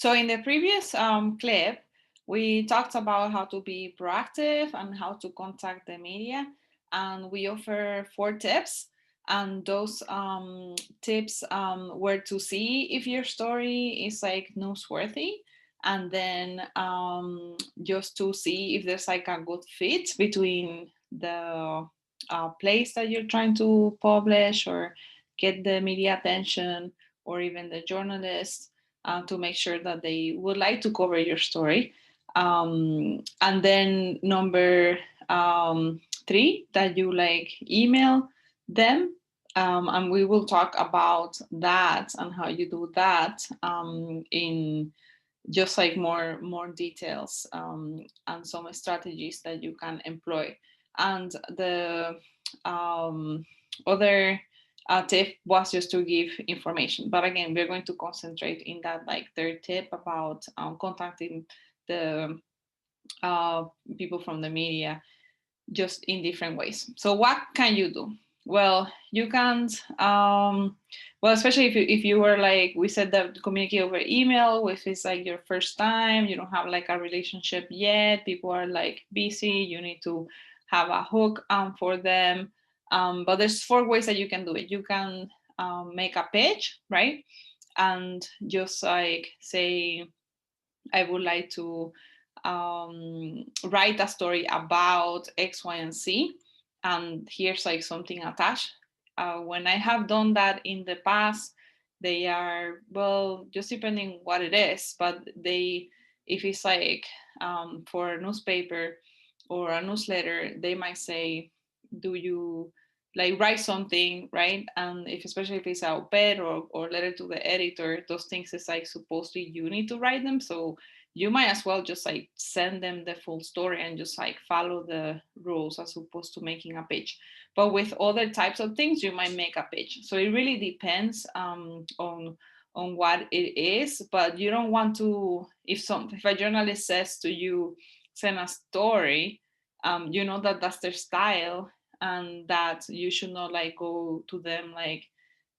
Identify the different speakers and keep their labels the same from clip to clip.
Speaker 1: So in the previous clip, we talked about how to be proactive and how to contact the media. And we offer 4 tips. And those tips were to see if your story is like newsworthy, and then just to see if there's like a good fit between the place that you're trying to publish or get the media attention, or even the journalists, to make sure that they would like to cover your story. And then number 3, that you like email them. And we will talk about that and how you do that in just like more details, and some strategies that you can employ. And the other tip was just to give information, but again, we're going to concentrate in that like third tip about contacting the uh, people from the media just in different ways. So what can you do? Well, you can't, well, especially if you were like, we said that communicate over email, if it's like your first time, you don't have like a relationship yet, people are like busy, you need to have a hook for them. But there's 4 ways that you can do it. You can make a page, right? And just like say, I would like to write a story about X, Y, and Z, and here's like something attached. When I have done that in the past, they are, well, just depending what it is, but they, if it's like for a newspaper or a newsletter, they might say, do you like write something, right? And if, especially if it's a op-ed or letter to the editor, those things is like supposedly you need to write them. So you might as well just like send them the full story and just like follow the rules as opposed to making a page. But with other types of things, you might make a page. So it really depends on what it is. But you don't want to, if a journalist says to you, send a story, you know that that's their style, and that you should not like go to them like,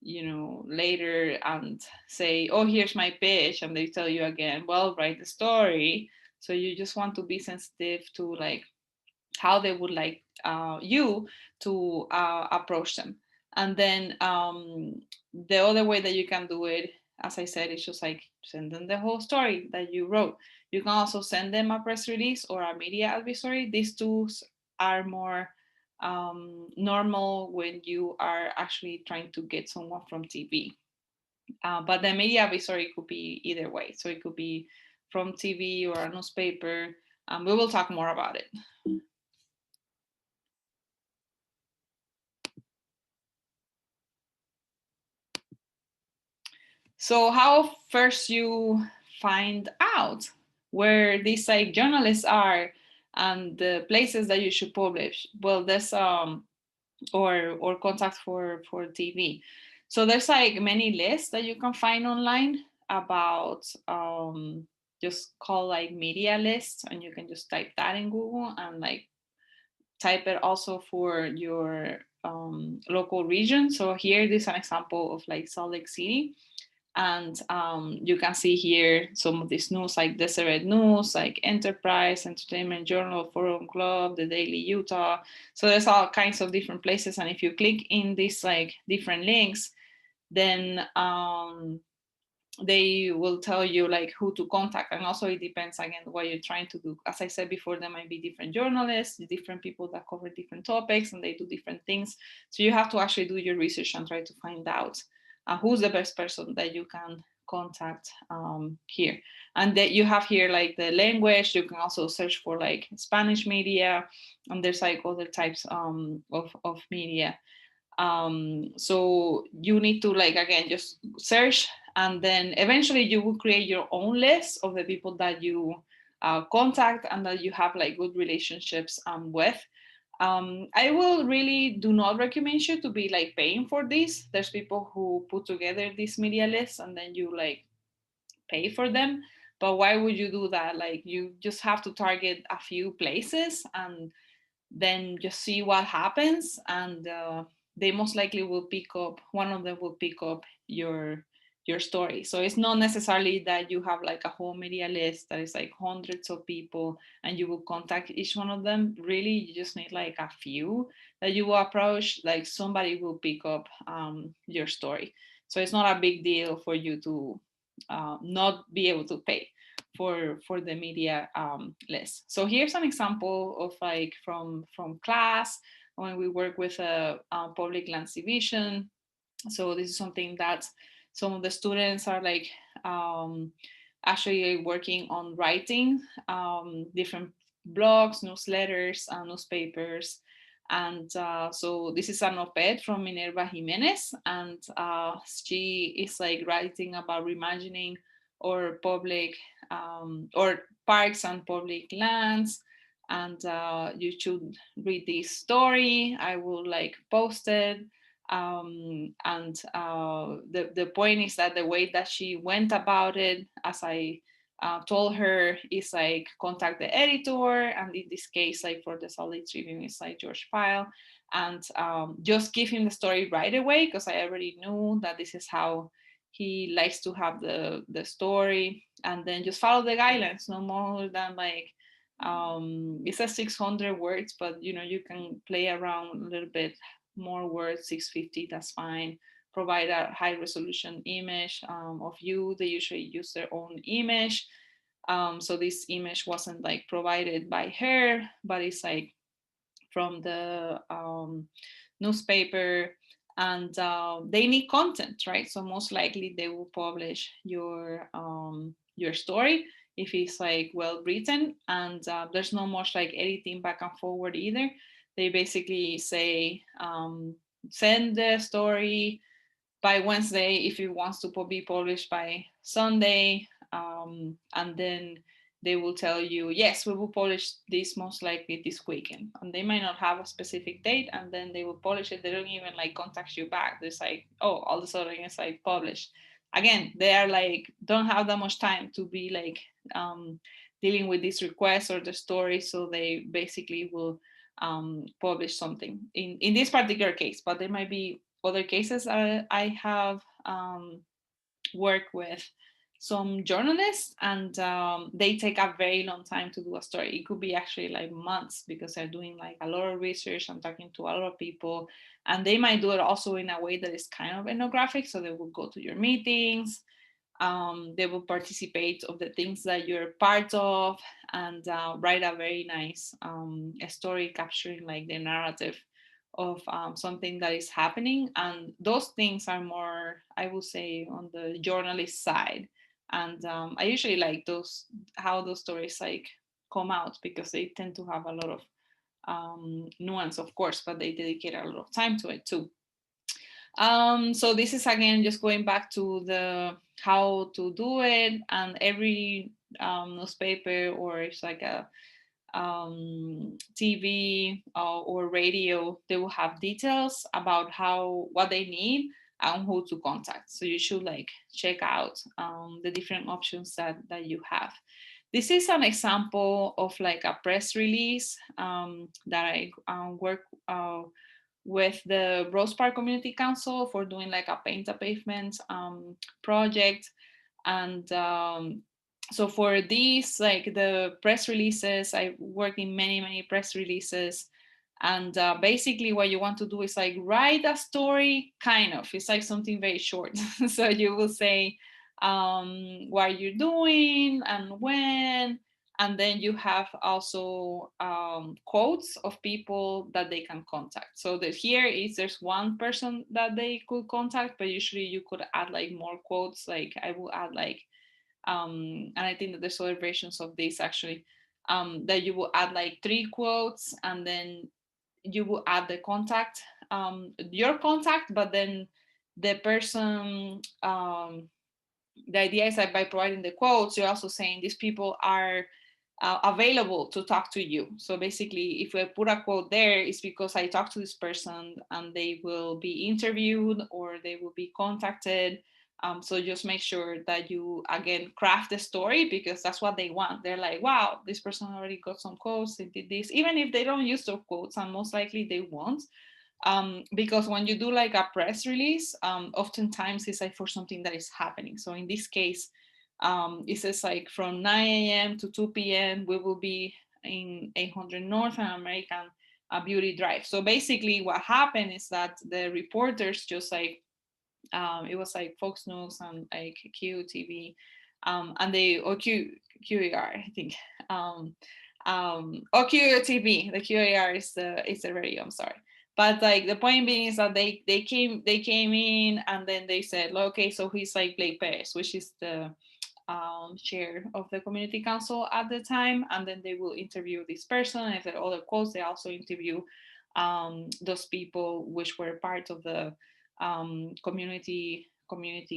Speaker 1: you know, later and say, oh, here's my pitch, and they tell you again, well, write the story. So you just want to be sensitive to like how they would like you to approach them. And then the other way that you can do it, as I said, is just like send them the whole story that you wrote. You can also send them a press release or a media advisory. These two are more normal when you are actually trying to get someone from TV. But the media advisory could be either way. So it could be from TV or a newspaper. We will talk more about it. So how first you find out where these like journalists are and the places that you should publish? Well, there's or contact for TV. So there's like many lists that you can find online about just call like media lists, and you can just type that in Google and like type it also for your local region. So here this is an example of like Salt Lake City, and you can see here some of these news like Deseret News, like Enterprise, Entertainment Journal, Forum Club, the Daily Utah. So there's all kinds of different places, and if you click in these like different links, then they will tell you like who to contact. And also it depends again what you're trying to do. As I said before, there might be different journalists, different people that cover different topics, and they do different things. So you have to actually do your research and try to find out who's the best person that you can contact here. And that you have here like the language. You can also search for like Spanish media, and there's like other types of media. So you need to like again just search, and then eventually you will create your own list of the people that you contact and that you have like good relationships with. I will really do not recommend you to be like paying for this. There's people who put together these media lists and then you like pay for them. But why would you do that? Like you just have to target a few places and then just see what happens, and they most likely will pick up, one of them will pick up your story. So it's not necessarily that you have like a whole media list that is like hundreds of people and you will contact each one of them. Really, you just need like a few that you will approach. Like somebody will pick up your story. So it's not a big deal for you to not be able to pay for the media list. So here's an example of like from class when we work with a public lands division. So this is something that some of the students are like um, actually working on writing different blogs, newsletters, newspapers. And so this is an op-ed from Minerva Jimenez, and she is like writing about reimagining or public or parks and public lands. And you should read this story. I will like post it. And the point is that the way that she went about it, as I told her, is like contact the editor, and in this case, like for the Salt Lake Tribune, it's like George Pyle, and just give him the story right away, because I already knew that this is how he likes to have the story, and then just follow the guidelines, no more than like it says 600 words, but you know you can play around a little bit more words, 650, that's fine. Provide a high resolution image of you. They usually use their own image. So this image wasn't like provided by her, but it's like from the newspaper, and they need content, right? So most likely they will publish your story if it's like well written, and there's not much like editing back and forward either. They basically say send the story by Wednesday if it wants to be published by Sunday. And then they will tell you, yes, we will publish this most likely this weekend. And they might not have a specific date, and then they will publish it. They don't even like contact you back. There's like, oh, all of a sudden it's like published. Again, they are like, don't have that much time to be like dealing with these requests or the story. So they basically will publish something in this particular case, but there might be other cases. I have worked with some journalists, and they take a very long time to do a story. It could be actually like months, because they're doing like a lot of research and talking to a lot of people, and they might do it also in a way that is kind of ethnographic. So they will go to your meetings, they will participate of the things that you're part of, and write a very nice story capturing like the narrative of something that is happening. And those things are more, I would say, on the journalist side. And I usually like those, how those stories like come out, because they tend to have a lot of nuance, of course, but they dedicate a lot of time to it too. So this is again just going back to the how to do it, and every newspaper, or it's like a TV or radio, they will have details about how what they need and who to contact. So you should like check out the different options that you have. This is an example of like a press release that I work with the Rose Park Community Council for doing like a paint a pavement project. And so for these, like the press releases, I worked in many press releases. And basically what you want to do is like write a story, kind of. It's like something very short. So you will say what you're doing and when, and then you have also quotes of people that they can contact. So that here is there's one person that they could contact, but usually you could add like more quotes. Like I will add like and I think that there's other versions of this actually, that you will add like 3 quotes, and then you will add the contact, your contact, but then the person, the idea is that by providing the quotes, you're also saying these people are available to talk to you. So basically, if I put a quote there, it's because I talked to this person and they will be interviewed or they will be contacted. So just make sure that you again craft the story, because that's what they want. They're like, wow, this person already got some quotes, they did this, even if they don't use those quotes, and most likely they won't. Because when you do like a press release, oftentimes it's like for something that is happening. So in this case, it says like from 9 a.m. to 2 p.m. we will be in 800 North and American Beauty Drive. So basically, what happened is that the reporters just like it was like Fox News and like QTV, and they or QER, I think. Um, or QTV. The QER is the radio. I'm sorry, but like the point being is that they came in and then they said, okay, so he's like Blake Perez, which is the chair of the community council at the time, and then they will interview this person. And if there are other quotes, they also interview those people which were part of the community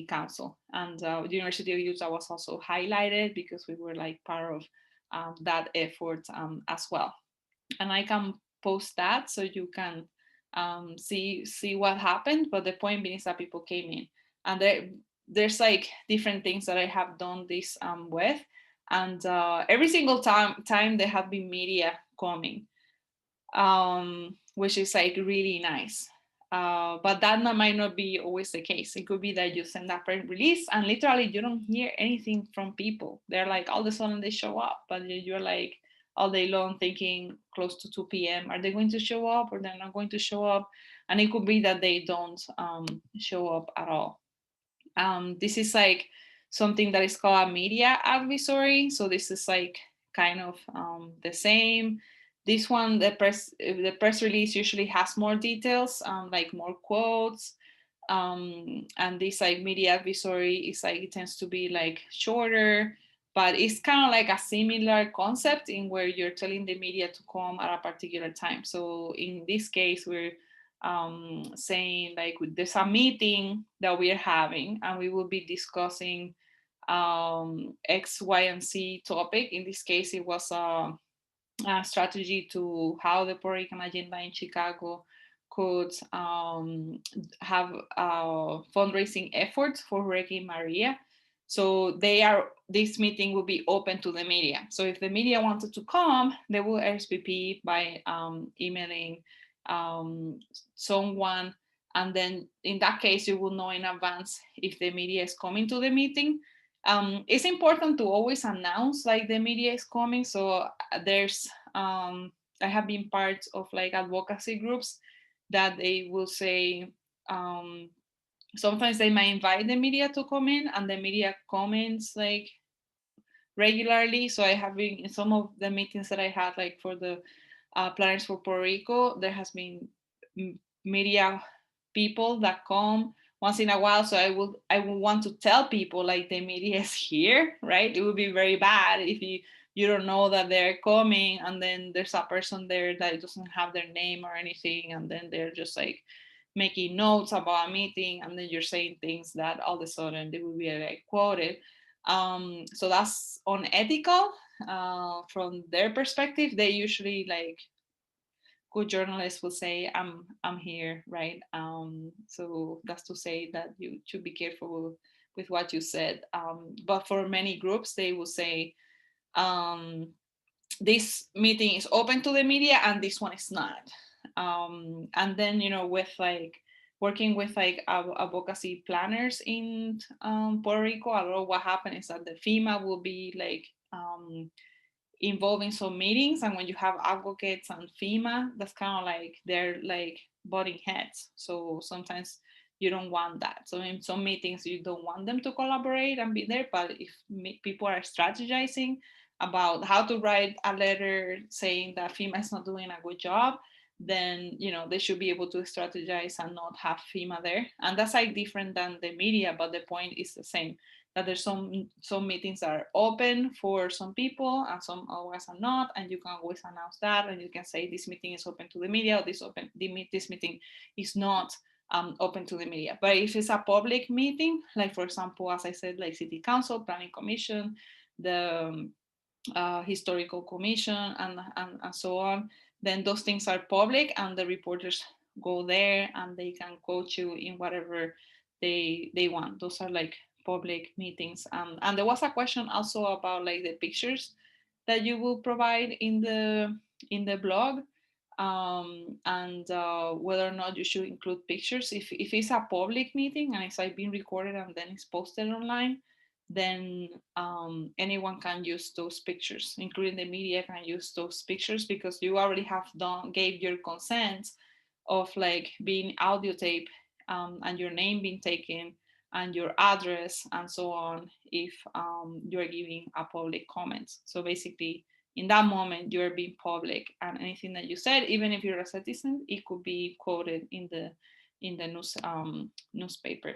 Speaker 1: council. And the University of Utah was also highlighted because we were like part of that effort as well. And I can post that so you can see what happened. But the point being is that people came in, and there's like different things that I have done this with, and every single time there have been media coming, which is like really nice. But that might not be always the case. It could be that you send that press release and literally you don't hear anything from people. They're like all of a sudden they show up, but you're like all day long thinking close to 2 p.m. Are they going to show up or they're not going to show up? And it could be that they don't show up at all. This is like something that is called a media advisory. So this is like kind of the same. This one, the press release usually has more details, like more quotes. And this like media advisory is like it tends to be like shorter, but it's kind of like a similar concept in where you're telling the media to come at a particular time. So in this case, we're saying like there's a meeting that we are having and we will be discussing X, Y, and Z topic. In this case, it was a strategy to how the Puerto Rican agenda in Chicago could have fundraising efforts for Hurricane Maria. So this meeting will be open to the media. So if the media wanted to come, they will RSVP by emailing someone, and then in that case you will know in advance if the media is coming to the meeting. It's important to always announce like the media is coming. So there's I have been part of like advocacy groups that they will say sometimes they might invite the media to come in and the media comments like regularly. So I have been in some of the meetings that I had, like for the planners for Puerto Rico, there has been media people that come once in a while. So I will want to tell people like the media is here, right? It would be very bad if you don't know that they're coming and then there's a person there that doesn't have their name or anything, and then they're just like making notes about a meeting, and then you're saying things that all of a sudden they will be like quoted. So that's unethical from their perspective. They usually like good journalists will say I'm here, right? So that's to say that you should be careful with what you said. But for many groups they will say um, this meeting is open to the media and this one is not. And then with like working with like advocacy planners in Puerto Rico, a lot of what happened is that the FEMA will be like involving some meetings, and when you have advocates and FEMA, that's kind of like they're like butting heads. So sometimes you don't want that. So in some meetings you don't want them to collaborate and be there, but if people are strategizing about how to write a letter saying that FEMA is not doing a good job, then they should be able to strategize and not have FEMA there. And that's like different than the media, but the point is the same, that there's some meetings that are open for some people and some always are not, and you can always announce that, and you can say this meeting is open to the media, or this meeting is not open to the media. But if it's a public meeting, like for example, as I said, like city council, planning commission, the historical commission, and so on, then those things are public and the reporters go there and they can coach you in whatever they want. Those are like public meetings. And there was a question also about like the pictures that you will provide in the blog. and whether or not you should include pictures. If it's a public meeting and it's like being recorded and then it's posted online, then anyone can use those pictures, including the media can use those pictures, because you already have done gave your consent of like being audio tape, and your name being taken and your address and so on, if you're giving a public comment. So basically in that moment you're being public, and anything that you said, even if you're a citizen, it could be quoted in the newspaper.